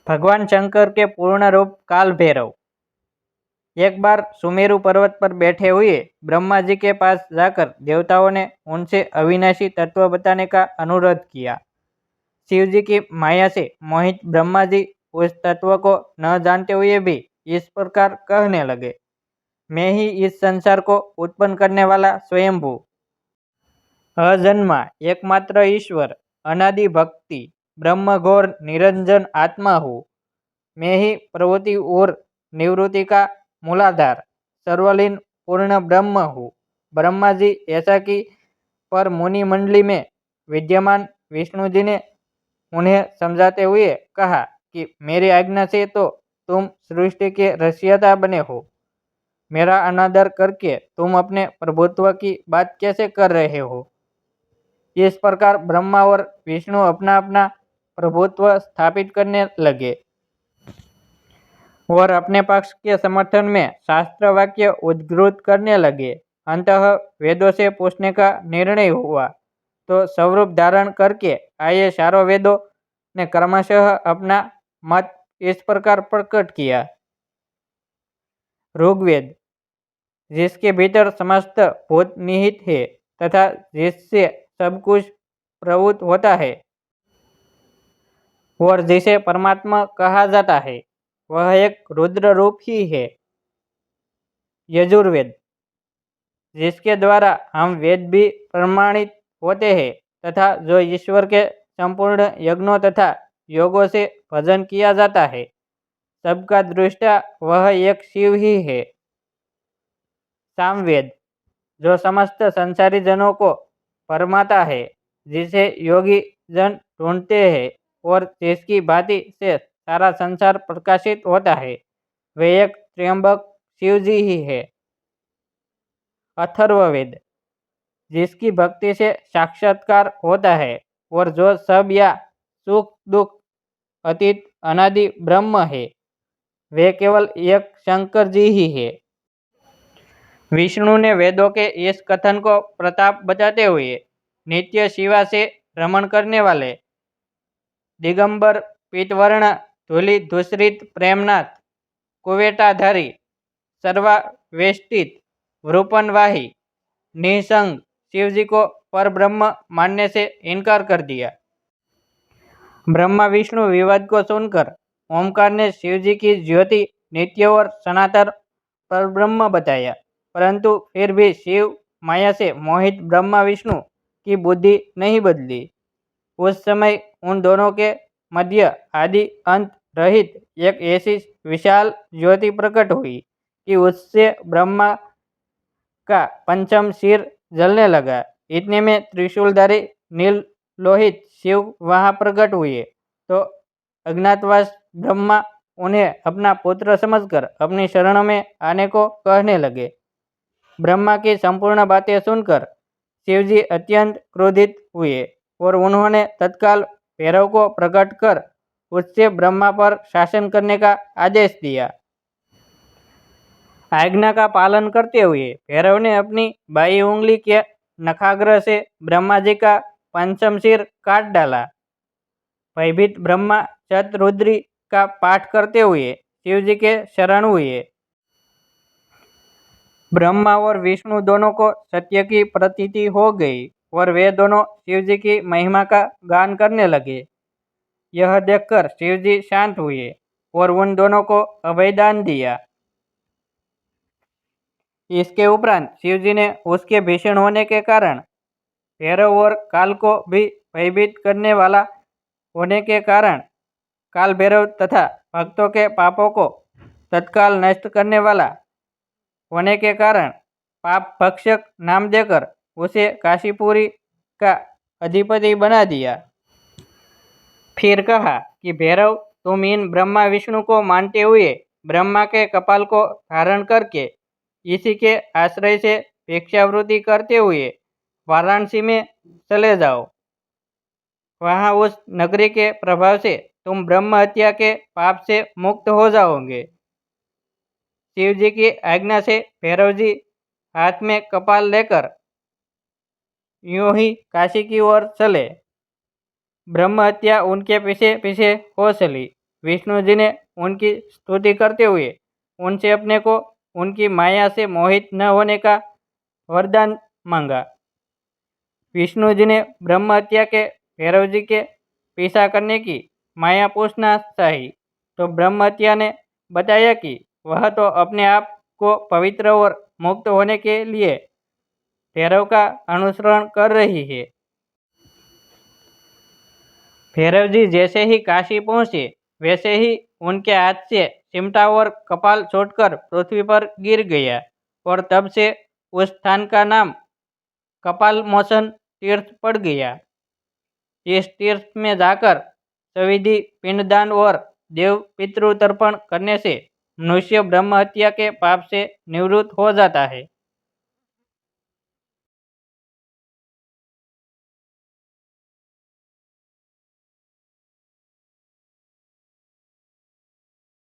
भगवान शंकर के पूर्ण रूप काल भैरव। एक बार सुमेरु पर्वत पर बैठे हुए ब्रह्मा जी के पास जाकर देवताओं ने उनसे अविनाशी तत्व बताने का अनुरोध किया। शिव जी की माया से मोहित ब्रह्मा जी उस तत्व को न जानते हुए भी इस प्रकार कहने लगे, मैं ही इस संसार को उत्पन्न करने वाला स्वयंभू अजन्मा एकमात्र ईश्वर अनादि भक्ति ब्रह्म घोर निरंजन आत्मा हूँ। मैं ही प्रवृत्ति और निवृत्ति का मूलाधार सर्वलीन पूर्ण ब्रह्म हूँ। ब्रह्मा जी ऐसा कि पर मुनि मंडली में विद्यमान विष्णु जी ने उन्हें समझाते हुए कहा कि मेरी आज्ञा से तो तुम सृष्टि के रचयिता बने हो, मेरा अनादर करके तुम अपने प्रभुत्व की बात कैसे कर रहे हो। इस प्रकार ब्रह्मा और विष्णु अपना अपना प्रभुत्व स्थापित करने लगे और अपने पक्ष के समर्थन में शास्त्र वाक्य उद्धृत करने लगे। अंततः वेदों से पूछने का निर्णय हुआ तो स्वरूप धारण करके आए चारों वेदों ने क्रमशः अपना मत इस प्रकार प्रकट किया। ऋग्वेद, जिसके भीतर समस्त भूत निहित है तथा जिससे सब कुछ प्रवृत्त होता है और जिसे परमात्मा कहा जाता है, वह एक रुद्र रूप ही है। यजुर्वेद, जिसके द्वारा हम वेद भी प्रमाणित होते हैं तथा जो ईश्वर के संपूर्ण यज्ञों तथा योगों से भजन किया जाता है, सबका दृष्टा वह एक शिव ही है। सामवेद, जो समस्त संसारी जनों को फरमाता है, जिसे योगी जन ढूंढते हैं और जिसकी भांति से सारा संसार प्रकाशित होता है, वे एक त्र्यंबक शिव जी ही है। अथर्ववेद, जिसकी भक्ति से साक्षात्कार होता है और जो सब या सुख दुख अतीत अनादि ब्रह्म है, वे केवल एक शंकर जी ही है। विष्णु ने वेदों के इस कथन को प्रताप बताते हुए नित्य शिवा से रमण करने वाले दिगंबर पीतवर्ण धूलि धूसरित प्रेमनाथ कुवेटाधारी सर्वावेष्टित वृपनवाही निसंग शिवजी को पर ब्रह्म मानने से इनकार कर दिया। ब्रह्मा विष्णु विवाद को सुनकर ओमकार ने शिवजी की ज्योति नित्य और सनातन पर ब्रह्म बताया, परंतु फिर भी शिव माया से मोहित ब्रह्मा विष्णु की बुद्धि नहीं बदली। उस समय उन दोनों के मध्य आदि अंत रहित एक ऐसी विशाल ज्योति प्रकट हुई कि उससे ब्रह्मा का पंचम सिर जलने लगा। इतने में त्रिशूलधारी नील लोहित शिव वहां प्रकट हुए तो अज्ञातवास ब्रह्मा उन्हें अपना पुत्र समझकर अपनी शरण में आने को कहने लगे। ब्रह्मा की संपूर्ण बातें सुनकर शिवजी अत्यंत क्रोधित हुए और उन्होंने तत्काल भैरव को प्रकट कर उससे ब्रह्मा पर शासन करने का आदेश दिया। आज्ञा का पालन करते हुए भैरव ने अपनी बाई उंगली के नखाग्र से ब्रह्मा जी का पंचम सिर काट डाला। भयभीत ब्रह्मा शतरुद्री का पाठ करते हुए शिवजी के शरण हुए। ब्रह्मा और विष्णु दोनों को सत्य की प्रतीति हो गई और वे दोनों शिवजी की महिमा का गान करने लगे। यह देखकर शिवजी शांत हुए और उन दोनों को अभयदान दिया। इसके उपरांत शिवजी ने उसके भीषण होने के कारण भैरव और काल को भी भयभीत करने वाला होने के कारण काल भैरव तथा भक्तों के पापों को तत्काल नष्ट करने वाला होने के कारण पाप भक्षक नाम देकर उसे काशीपुरी का अधिपति बना दिया। फिर कहा कि भैरव, तुम इन ब्रह्मा विष्णु को मानते हुए ब्रह्मा के कपाल को धारण करके इसी के आश्रय से भिक्षावृत्ति करते हुए वाराणसी में चले जाओ। वहां उस नगरी के प्रभाव से तुम ब्रह्म हत्या के पाप से मुक्त हो जाओगे। शिव जी की आज्ञा से भैरव जी हाथ में कपाल लेकर यूं ही काशी की ओर चले। ब्रह्म हत्या उनके पीछे पीछे हो चली। विष्णु जी ने उनकी स्तुति करते हुए उनसे अपने को उनकी माया से मोहित न होने का वरदान मांगा। विष्णु जी ने ब्रह्म हत्या के भैरव जी के पीछा करने की माया पूछना चाही, तो ब्रह्म हत्या ने बताया कि वह तो अपने आप को पवित्र और मुक्त होने के लिए भैरव का अनुसरण कर रही है। भैरव जी जैसे ही काशी पहुंचे वैसे ही उनके हाथ से चिमटा और कपाल छोड़कर पृथ्वी पर गिर गया और तब से उस स्थान का नाम कपाल मोचन तीर्थ पड़ गया। इस तीर्थ में जाकर सविधि पिंडदान और देव पितृ तर्पण करने से मनुष्य ब्रह्म हत्या के पाप से निवृत्त हो जाता है।